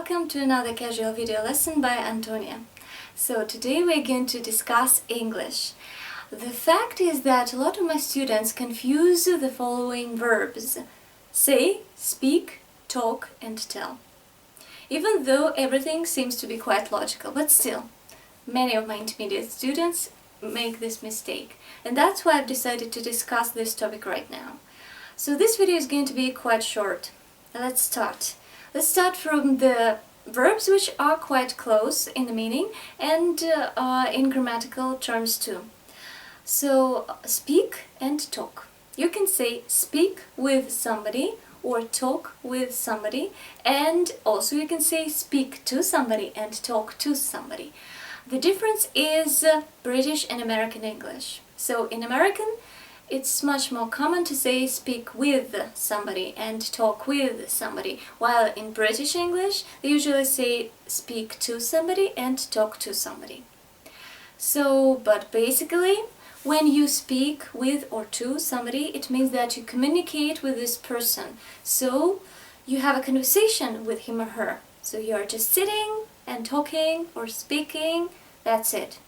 welcome to another casual video lesson by Antonia. So today we're going to discuss English. The fact is that a lot of my students confuse the following verbs: say, speak, talk and tell. Even though everything seems to be quite logical, but still, many of my intermediate students make this mistake. And that's why I've decided to discuss this topic right now. So this video is going to be quite short. Let's start. Let's start from the verbs which are quite close in the meaning and in grammatical terms too. So speak and talk. You can say speak with somebody or talk with somebody, and also you can say speak to somebody and talk to somebody. The difference is British and American English. So in American, it's much more common to say speak with somebody and talk with somebody, while in British English they usually say speak to somebody and talk to somebody. So, but basically, when you speak with or to somebody, it means that you communicate with this person. So, you have a conversation with him or her. So you are just sitting and talking or speaking, that's it.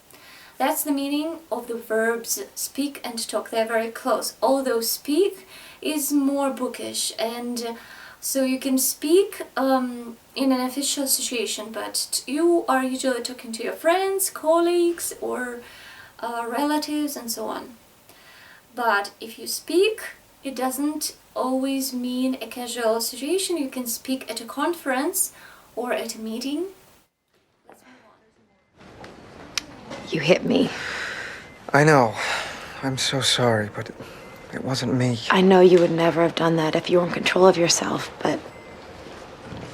That's the meaning of the verbs speak and talk. They're very close, although speak is more bookish, and so you can speak in an official situation, but you are usually talking to your friends, colleagues or relatives and so on. But if you speak, it doesn't always mean a casual situation. You can speak at a conference or at a meeting. You hit me. I know. I'm so sorry, but it wasn't me. I know you would never have done that if you were in control of yourself, but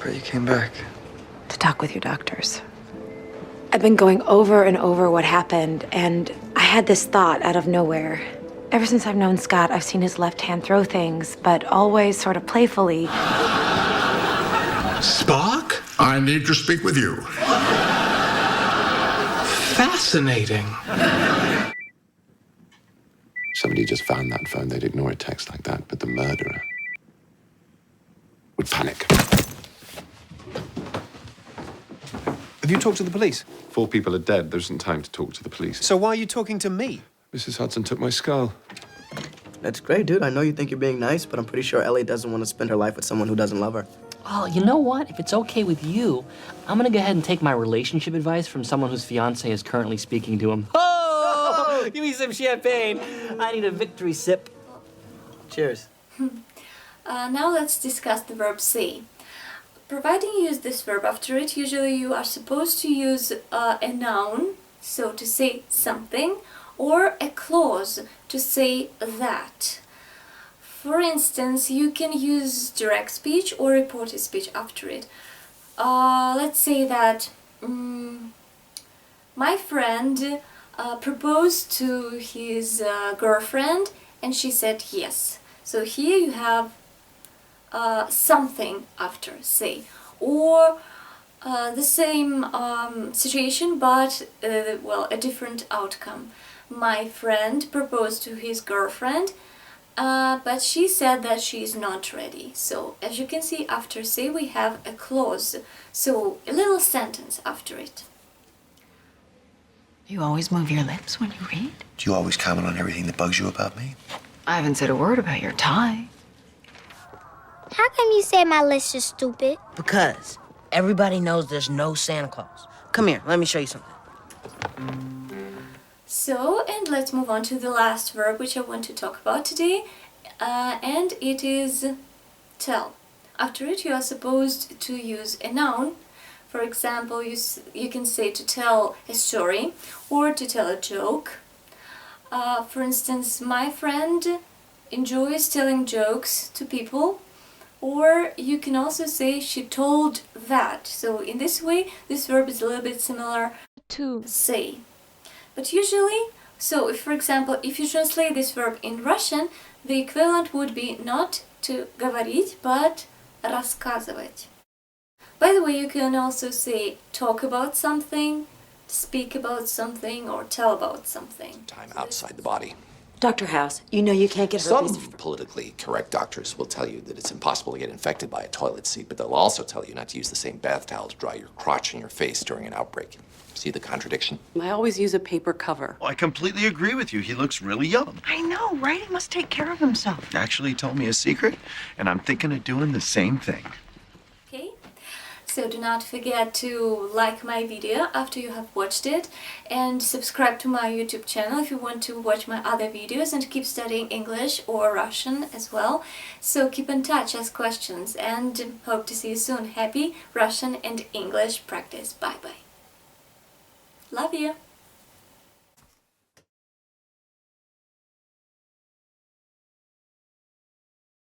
But you came back. to talk with your doctors. I've been going over and over what happened, and I had this thought out of nowhere. Ever since I've known Scott, I've seen his left hand throw things, but always sort of playfully. Spock? I need to speak with you. Fascinating. Somebody just found that phone, they'd ignore a text like that, but the murderer would panic. Have you talked to the police? 4 people are dead. There isn't time to talk to the police. So why are you talking to me? Mrs. Hudson took my skull. That's great, dude. I know you think you're being nice, but I'm pretty sure Ellie doesn't want to spend her life with someone who doesn't love her. Oh, you know what? If it's okay with you, I'm gonna go ahead and take my relationship advice from someone whose fiance is currently speaking to him. Oh! Give me some champagne. I need a victory sip. Cheers. Now let's discuss the verb say. Providing you use this verb after it, usually you are supposed to use a noun, so to say something, or a clause to say that. For instance, you can use direct speech or reported speech after it. Let's say that my friend proposed to his girlfriend and she said yes. So here you have something after say, or the same situation but well, a different outcome. My friend proposed to his girlfriend, but she said that she is not ready. So as you can see, after say we have a clause, so a little sentence after it. You always move your lips when you read? Do you always comment on everything that bugs you about me? I haven't said a word about your tie. How come you say my list is stupid? Because everybody knows there's no Santa Claus. Come here, let me show you something. So, and let's move on to the last verb which I want to talk about today, and it is tell. After it you are supposed to use a noun. For example, you can say to tell a story or to tell a joke. For instance, my friend enjoys telling jokes to people, or you can also say she told that. So in this way, this verb is a little bit similar to say. But usually, so if, for example, if you translate this verb in Russian, the equivalent would be not to говорить, but рассказывать. By the way, you can also say talk about something, speak about something, or tell about something. Time outside the body. Dr. House, you know you can't get Some herpes. politically correct doctors will tell you that it's impossible to get infected by a toilet seat, but they'll also tell you not to use the same bath towel to dry your crotch and your face during an outbreak. See the contradiction? I always use a paper cover. Well, I completely agree with you. He looks really young. I know, right? He must take care of himself. Actually, he told me a secret, and I'm thinking of doing the same thing. Okay, so do not forget to like my video after you have watched it, and subscribe to my YouTube channel if you want to watch my other videos and keep studying English or Russian as well. So keep in touch, ask questions, and hope to see you soon. Happy Russian and English practice. Bye bye. Love you.